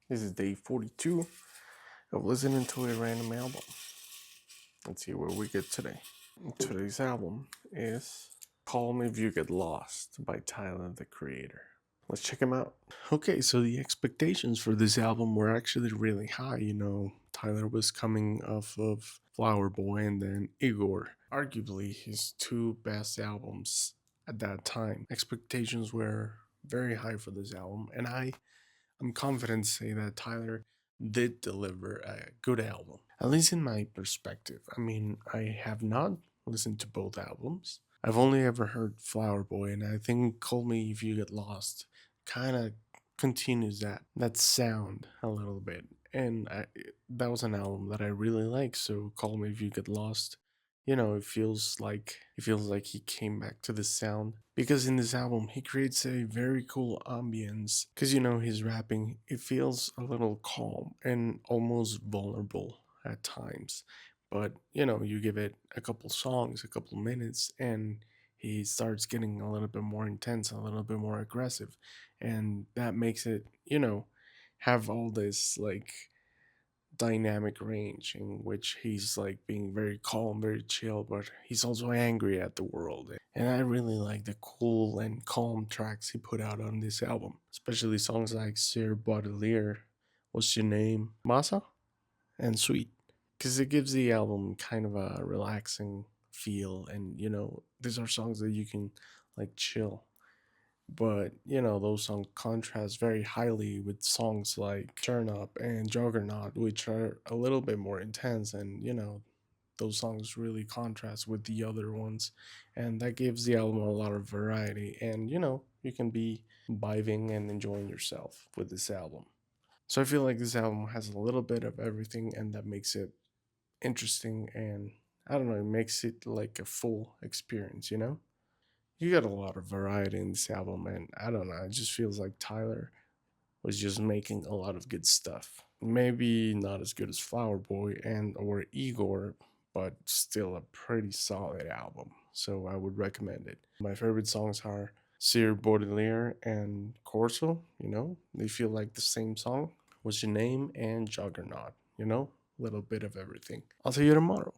This is day 42 of listening to a random album. Let's see where we get today. Today's album is Call Me If You Get Lost by Tyler, the Creator. Let's check him out. Okay, so the expectations for this album were actually really high. Tyler was coming off of Flower Boy and then Igor, arguably his two best albums at that time. Expectations were very high for this album, and I'm confident to say that Tyler did deliver a good album, at least in my perspective. I mean, I have not listened to both albums. I've only ever heard Flower Boy, and I think Call Me If You Get Lost kind of continues that sound a little bit. And that was an album that I really like. So Call Me If You Get Lost, it feels like he came back to the sound because in this album he creates a very cool ambience. Because his rapping, it feels a little calm and almost vulnerable at times. But you give it a couple songs, a couple minutes, and he starts getting a little bit more intense, a little bit more aggressive, and that makes it have all this like dynamic range in which he's like being very calm, very chill, but he's also angry at the world. And I really like the cool and calm tracks he put out on this album, especially songs like Sir Baudelaire, What's Your Name, Masa, and Sweet, because it gives the album kind of a relaxing feel. And these are songs that you can like chill, but those songs contrast very highly with songs like Turn Up and Juggernaut, which are a little bit more intense. And those songs really contrast with the other ones, and that gives the album a lot of variety. And you can be vibing and enjoying yourself with this album. So I feel like this album has a little bit of everything, and that makes it interesting. And I don't know, it makes it like a full experience. You got a lot of variety in this album, and I don't know, it just feels like Tyler was just making a lot of good stuff. Maybe not as good as Flower Boy and or Igor, but still a pretty solid album. So I would recommend it. My favorite songs are Sir Baudelaire and Corso, they feel like the same song. What's Your Name and Juggernaut, little bit of everything. I'll see you tomorrow.